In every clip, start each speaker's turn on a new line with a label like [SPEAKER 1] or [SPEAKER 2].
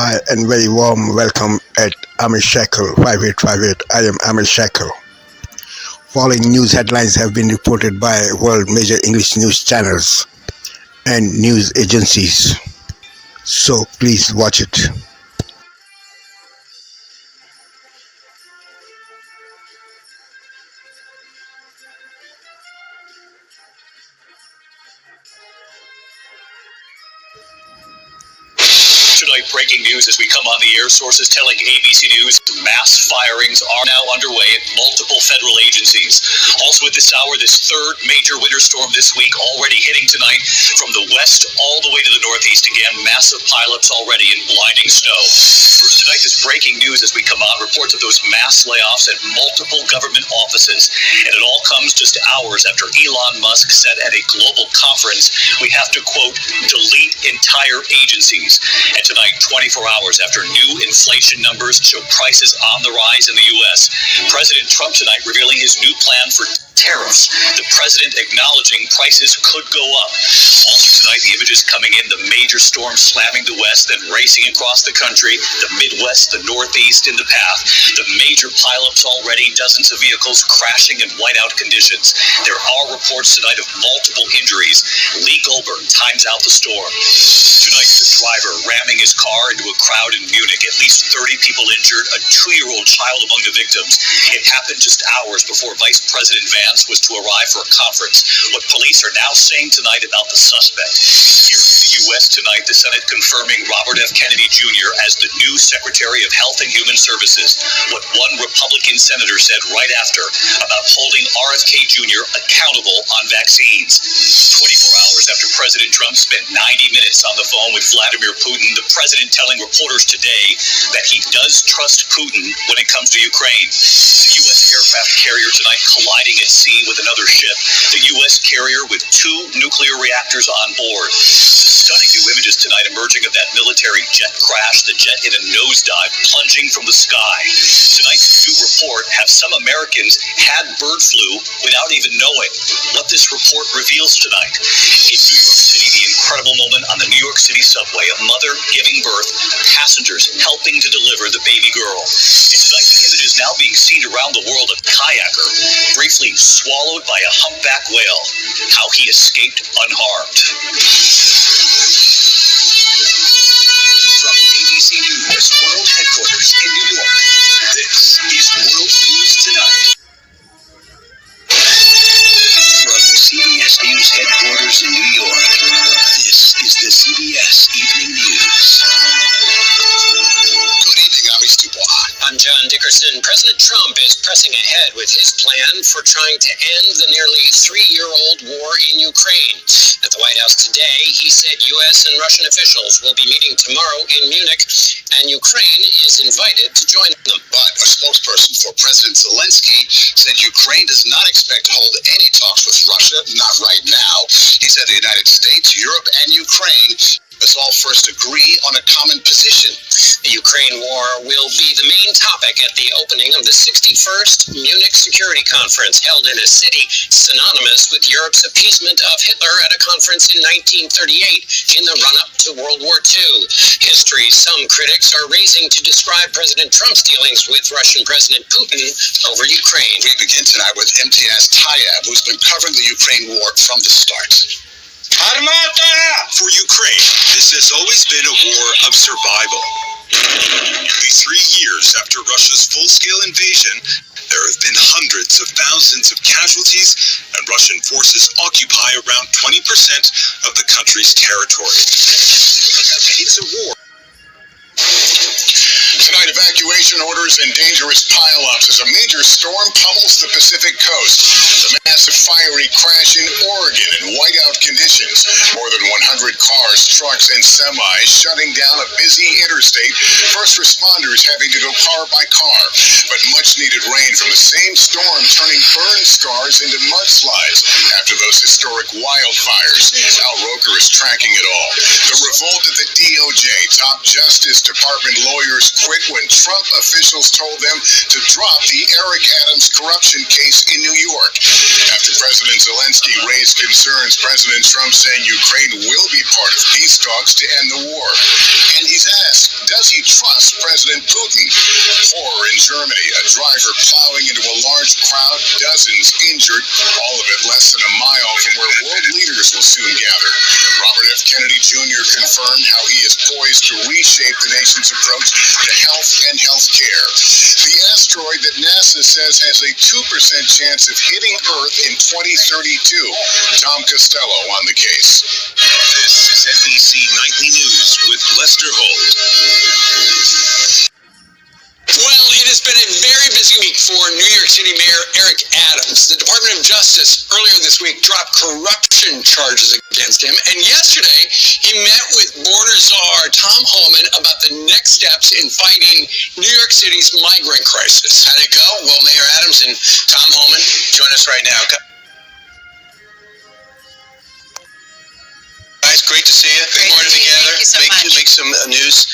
[SPEAKER 1] Hi and very warm welcome at Amish Shackle 5858. I am Amish Shackle. Following news headlines have been reported by world major English news channels and news agencies. So please watch it.
[SPEAKER 2] Tonight, breaking news as we come on the air. Sources telling ABC News mass firings are now underway at multiple federal agencies. Also at this hour, this third major winter storm this week already hitting tonight from the west all the way to the northeast. Again, massive pileups already in blinding snow. First tonight, this breaking news as we come on. Reports of those mass layoffs at multiple government offices. And it all comes just hours after Elon Musk said at a global conference, we have to, quote, delete entire agencies. And tonight, 24 hours after new inflation numbers show prices on the rise in the U.S., President Trump tonight revealing his new plan for tariffs. The president acknowledging prices could go up. Also tonight, the images coming in, the major storm slamming the west, then racing across the country, the Midwest, the Northeast in the path. The major pileups already, dozens of vehicles crashing in whiteout conditions. There are reports tonight of multiple injuries. Lee Goldberg times out the storm. Tonight, the driver ramming his car into a crowd in Munich. At least 30 people injured, a 2-year-old child among the victims. It happened just hours before Vice President Vance was to arrive for a conference. What police are now saying tonight about the suspect. Here in the U.S. tonight, the Senate confirming Robert F. Kennedy Jr. as the new Secretary of Health and Human Services. What one Republican senator said right after about holding RFK Jr. accountable on vaccines. 24 hours after President Trump spent 90 minutes on the phone with Vladimir Putin, the president telling reporters today that he does trust Putin when it comes to Ukraine. The U.S. aircraft carrier tonight colliding at sea with another ship. The U.S. carrier with 2 nuclear reactors on board. Stunning new images tonight emerging of that military jet crash. The jet hit a nosedive, plunging from the sky. Tonight's new report have some Americans had bird flu without even knowing. What this report reveals tonight. In New York City, the incredible moment on the New York City subway. A mother giving birth, passengers helping to deliver the baby girl. And tonight, the images now being seen around the world. A kayaker briefly swallowed by a humpback whale. How he escaped unharmed. From ABC News World Headquarters in New York, this is World News Tonight. From CBS News Headquarters in New York, this is the CBS Evening News. Good evening, I'm John Dickerson. President Trump is pressing ahead with his plan for trying to end the nearly 3-year-old war in Ukraine. At the White House today, he said U.S. and Russian officials will be meeting tomorrow in Munich, and Ukraine is invited to join them. But a spokesperson for President Zelensky said Ukraine does not expect to hold any talks with Russia, not right now. He said the United States, Europe, and Ukraine must all first agree on a common position. The Ukraine war will be the main topic at the opening of the 61st Munich Security Conference, held in a city synonymous with Europe's appeasement of Hitler at a conference in 1938 in the run-up to World War II. History some critics are raising to describe President Trump's dealings with Russian President Putin over Ukraine. We begin tonight with MTS Tayyab, who's been covering the Ukraine war from the start. For Ukraine, this has always been a war of survival. Nearly 3 years after Russia's full-scale invasion, there have been hundreds of thousands of casualties, and Russian forces occupy around 20% of the country's territory. It's a war. Tonight, evacuation orders and dangerous pileups as a major storm pummels the Pacific coast. The massive fiery crash in Oregon in whiteout conditions. More than 100 cars, trucks, and semis shutting down a busy interstate. First responders having to go car by car. But much-needed rain from the same storm turning burn scars into mudslides after those historic wildfires. Al Roker is tracking it all. The revolt at the DOJ. Top Justice Department lawyers quit when Trump officials told them to drop the Eric Adams corruption case in New York. After President Zelensky raised concerns, President Trump saying Ukraine will be part of peace talks to end the war. And he's asked, does he trust President Putin? Horror in Germany, a driver plowing into a large crowd, dozens injured, all of it less than a mile from where world leaders will soon gather. Robert F. Kennedy Jr. confirmed how he is poised to reshape the nation's approach to health and health care. The asteroid that NASA says has a 2% chance of hitting Earth in 2032. Tom Costello on the case. This is NBC Nightly News with Lester Holt.
[SPEAKER 3] Well, it has been a very busy week for New York City Mayor Eric Adams. The Department of Justice earlier this week dropped corruption charges against him, and yesterday he met with border czar Tom Homan about the next steps in fighting New York City's migrant crisis.
[SPEAKER 4] How'd it go? Well, Mayor Adams and Tom Homan join us right now. Guys, great to see you. Great to be together. Make some news.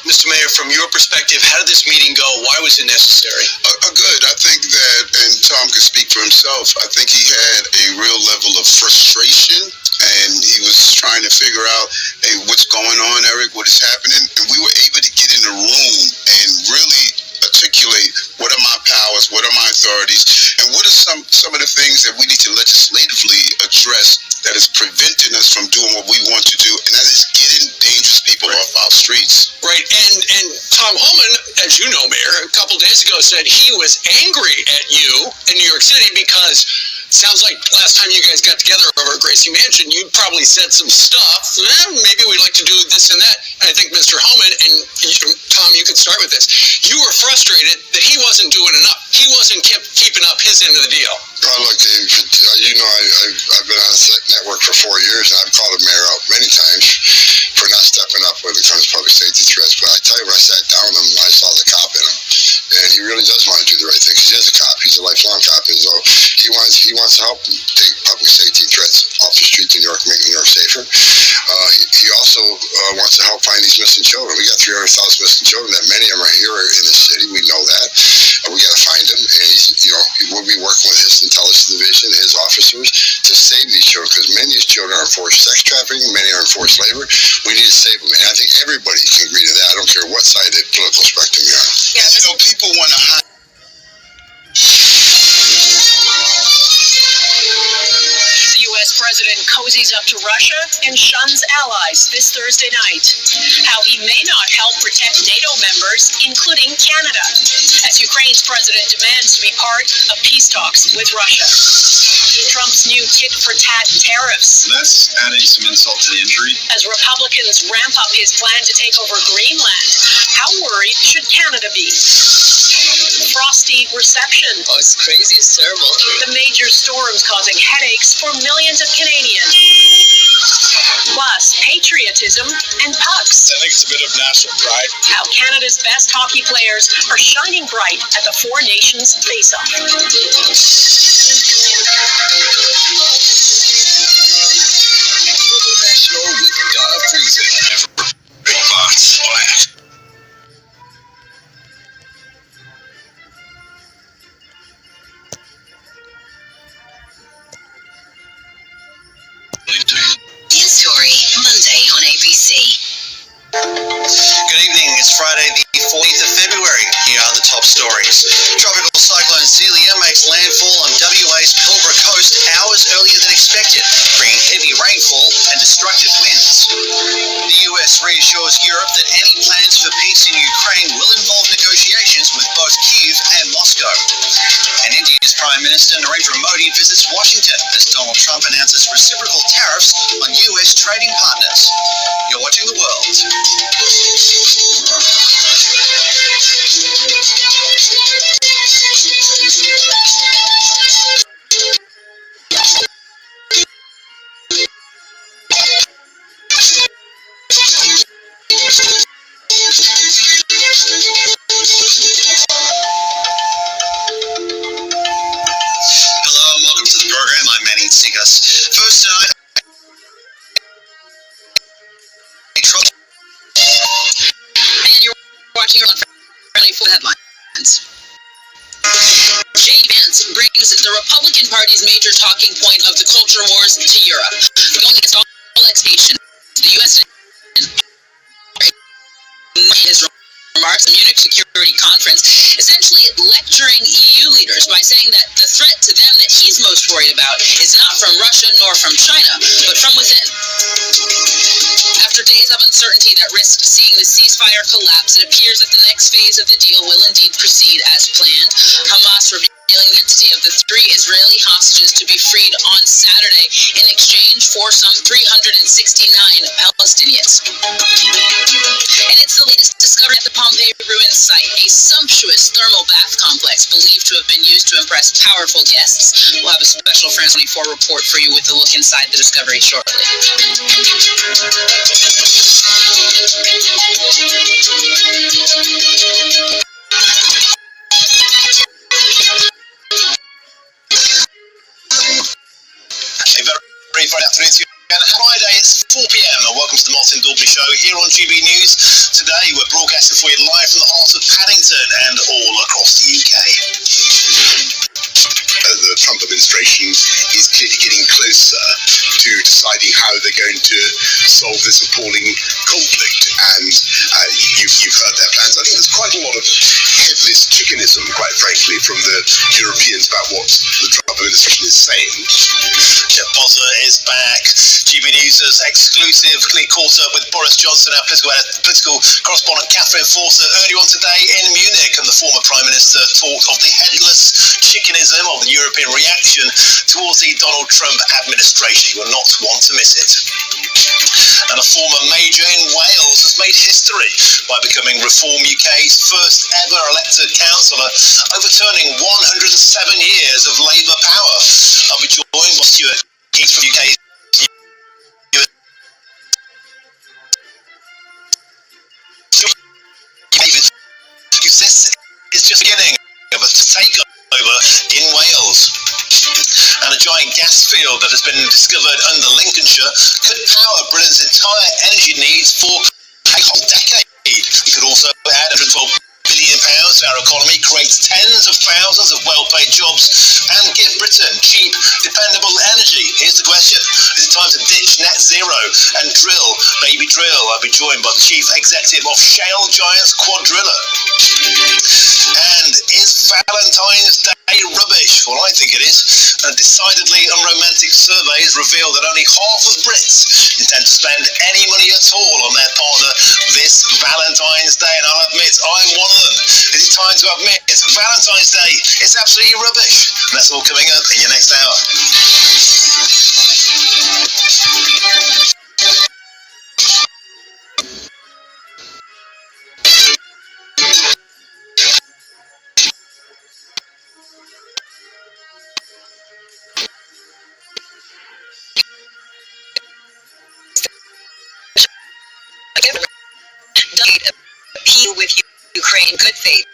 [SPEAKER 4] Mr. Mayor, from your perspective, how did this meeting go? Why was it necessary?
[SPEAKER 5] Good. I think that, and Tom can speak for himself, I think he had a real level of frustration, and he was trying to figure out, hey, what's going on, Eric? What is happening? And we were able to get in the room and really articulate what are my powers, what are my authorities, and what are some of the things that we need to legislatively address that is preventing us from doing what we want to do, and that is getting dangerous people off our streets.
[SPEAKER 3] Right, and Tom Homan, as you know, Mayor, a couple days ago said he was angry at you in New York City because sounds like last time you guys got together over at Gracie Mansion, you probably said some stuff. Maybe we'd like to do this and that. And I think Mr. Homan, and Tom, you can start with this. You were frustrated that he wasn't doing enough. He wasn't keeping up his end of the deal.
[SPEAKER 5] Look, Dave, you know I've been on the network for 4 years, and I've called the mayor out many times for not stepping up when it comes to public safety threats. But I tell you, when I sat down with him, I saw the cop in him. And he really does want to do the right thing, because he is a cop. He's a lifelong cop, and so he wants to help take public safety threats off the streets in New York, make New York safer. He also wants to help find these missing children. We got 300,000 missing children. That many of them are here in the city. We know that. We got to find them, and he will be working with his intelligence division, his officers, to save these children, because many of these children are in forced sex trafficking, many are in forced labor. We need to save them, and I think everybody can agree to that. I don't care what side of the political spectrum you're on.
[SPEAKER 4] Yeah,
[SPEAKER 5] And, people want to hide.
[SPEAKER 6] The U.S. president cozies up to Russia and shuns allies this Thursday night. How he may not help protect NATO members, including Canada, as Ukraine's president demands to be part of peace talks with Russia. Trump's new tit-for-tat tariffs.
[SPEAKER 2] That's adding some insult to the injury.
[SPEAKER 6] As Republicans ramp up his plan to take over Greenland, how worried should Canada be? Frosty reception.
[SPEAKER 4] Oh, it's crazy. It's terrible.
[SPEAKER 6] The major storms causing headaches for millions of Canadians. Plus, patriotism and pucks.
[SPEAKER 2] I think it's a bit of national pride.
[SPEAKER 6] How Canada's best hockey players are shining bright at the Four Nations face-off.
[SPEAKER 2] Global National with Donna Friesen. Bots.
[SPEAKER 7] News Story, Monday on ABC.
[SPEAKER 4] Good evening. It's Friday, the 14th of February. Here are the top stories. Tropical cyclone Celia makes landfall on WA's Pilbara coast hours earlier than expected, bringing heavy rainfall and destructive winds. The US reassures Europe that any plans for peace in Ukraine will involve negotiations with both Kyiv and Moscow. And India's Prime Minister Narendra Modi visits Washington as Donald Trump announces reciprocal tariffs on US trading partners. You're watching The World. Hello and welcome to the program. I'm Manny Tsikas. First tonight,
[SPEAKER 6] And you're watching on Headlines. J. Vance brings the Republican Party's major talking point of the culture wars to Europe. Going against all expectations, the U.S. his remarks at the Munich Security Conference, essentially lecturing EU leaders by saying that the threat to them that he's most worried about is not from Russia nor from China, but from within. After days of uncertainty that risked seeing the ceasefire collapse, it appears that the next phase of the deal will indeed proceed as planned. Hamas revealing the identity of the 3 Israeli hostages to be freed on Saturday in exchange for some 369 Palestinians. And it's the latest discovery at the Pompeii ruins site, a sumptuous thermal bath complex believed to have been used to impress powerful guests. We'll have a special France 24 report for you with a look inside the discovery shortly.
[SPEAKER 4] Very Friday afternoon to you. And Friday, it's 4 p.m. and welcome to the Martin Dalby Show here on GB News. Today we're broadcasting for you live from the heart of Paddington and all across the UK.
[SPEAKER 5] The Trump administration is clearly getting closer to deciding how they're going to solve this appalling conflict, and you've heard their plans. I think there's quite a lot of headless chickenism, quite frankly, from the Europeans about what the Trump administration is saying.
[SPEAKER 4] Jeff Bosser is back. GB News has exclusively caught up with Boris Johnson, our political correspondent Catherine Forster, earlier on today in Munich, and the former Prime Minister talked of the headless chickenism of the European reaction towards the Donald Trump administration. You will not want to miss it. And a former major in Wales has made history by becoming Reform UK's first ever elected councillor, overturning 107 years of Labour power. I'll be joined by Stuart Keith from UK's David, who says it's just beginning of a takeover in Wales. And a giant gas field that has been discovered under Lincolnshire could power Britain's entire energy needs for a whole decade. It could also add £112 billion to our economy, create tens of thousands of well-paid jobs, and give Britain cheap, dependable energy. Here's the question: is it time to ditch net zero and drill, baby drill? I'll be joined by the chief executive of shale giants Quadrilla. And is Valentine's Day rubbish? Well, I think it is. Decidedly unromantic surveys reveal that only half of Brits intend to spend any money at all on their partner this Valentine's Day, and I'll admit I'm one of them. Is it time to admit Valentine's Day is absolutely rubbish? And that's all coming up in your next hour.
[SPEAKER 6] Appeal with Ukraine in good faith.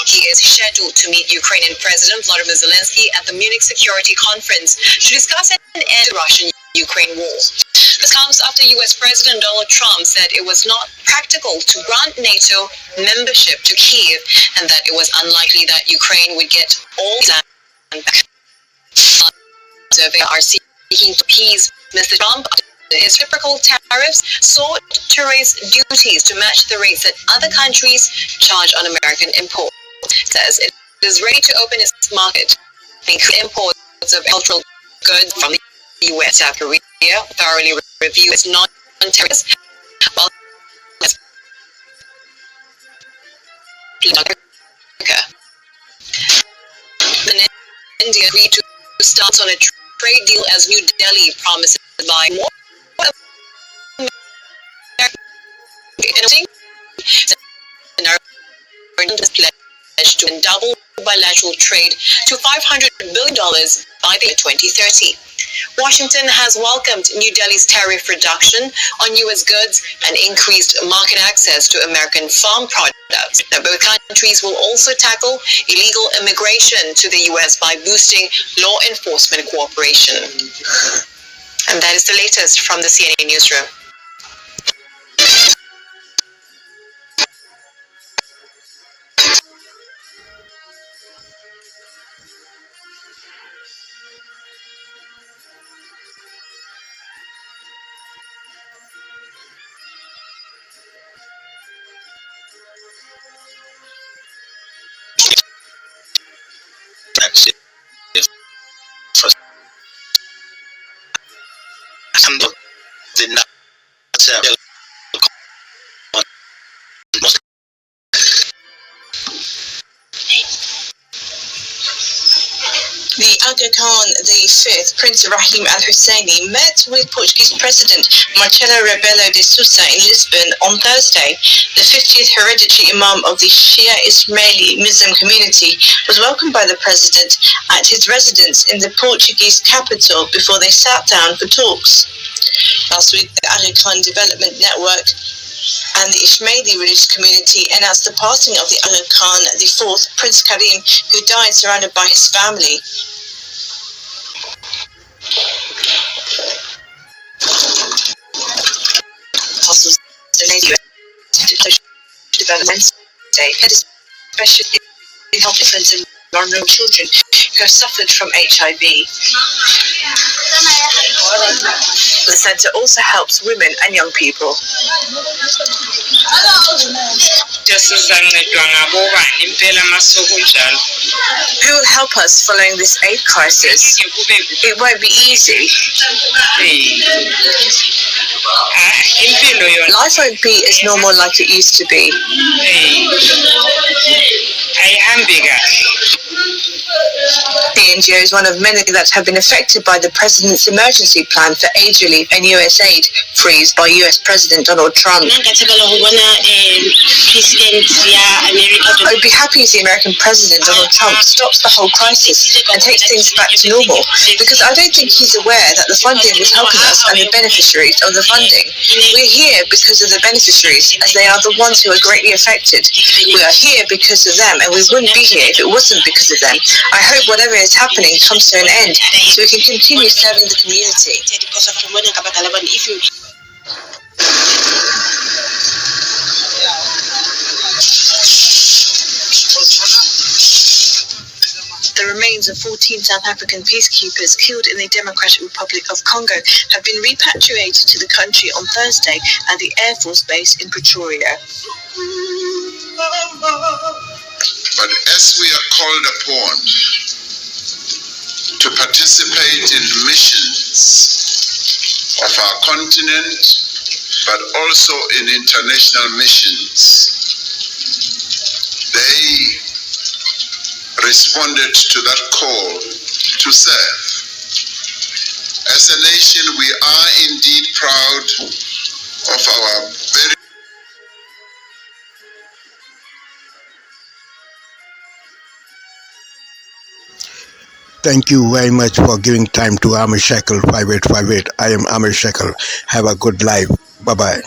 [SPEAKER 6] He is scheduled to meet Ukrainian President Volodymyr Zelensky at the Munich Security Conference to discuss an end to the Russian-Ukraine war. This comes after U.S. President Donald Trump said it was not practical to grant NATO membership to Kyiv, and that it was unlikely that Ukraine would get all land back. They are seeking to appease Mr. Trump. His reciprocal tariffs sought to raise duties to match the rates that other countries charge on American imports. It says it is ready to open its market, including imports of agricultural goods from the U.S. South Korea, thoroughly review its non-tariffs, while then India agreed to start on a trade deal as New Delhi promises by more pledged to double bilateral trade to $500 billion by the year 2030. Washington has welcomed New Delhi's tariff reduction on U.S. goods and increased market access to American farm products. Now, both countries will also tackle illegal immigration to the U.S. by boosting law enforcement cooperation. And that is the latest from the CNN newsroom.
[SPEAKER 8] The Aga Khan V, Prince Rahim Al Husseini, met with Portuguese President Marcelo Rebelo de Sousa in Lisbon on Thursday. The 50th hereditary Imam of the Shia Ismaili Muslim community was welcomed by the President at his residence in the Portuguese capital before they sat down for talks. Last week, the Aga Khan Development Network and the Ismaili religious community announced the passing of the Aga Khan IV, Prince Karim, who died surrounded by his family. Apostles donated development day, especially in helping and vulnerable children who have suffered from HIV. The centre also helps women and young people. Who will help us following this aid crisis? It won't be easy. Life won't be as normal like it used to be. The NGO is one of many that have been affected by the President's emergency plan for AIDS relief and US aid freeze by US President Donald Trump. I would be happy if the American President Donald Trump stops the whole crisis and takes things back to normal, because I don't think he's aware that the funding is helping us and the beneficiaries of the funding. We're here because of the beneficiaries, as they are the ones who are greatly affected. We are here because of them, and we wouldn't be here if it wasn't because of them. I hope whatever is happening comes to an end so we can continue serving the community. The remains of 14 South African peacekeepers killed in the Democratic Republic of Congo have been repatriated to the country on Thursday at the Air Force Base in Pretoria.
[SPEAKER 5] But as we are called upon to participate in missions of our continent, but also in international missions, they responded to that call to serve. As a nation, we are indeed proud of our very
[SPEAKER 1] Thank you very much for giving time to Amir Shekel 5858. I am Amir Shekel. Have a good life. Bye-bye.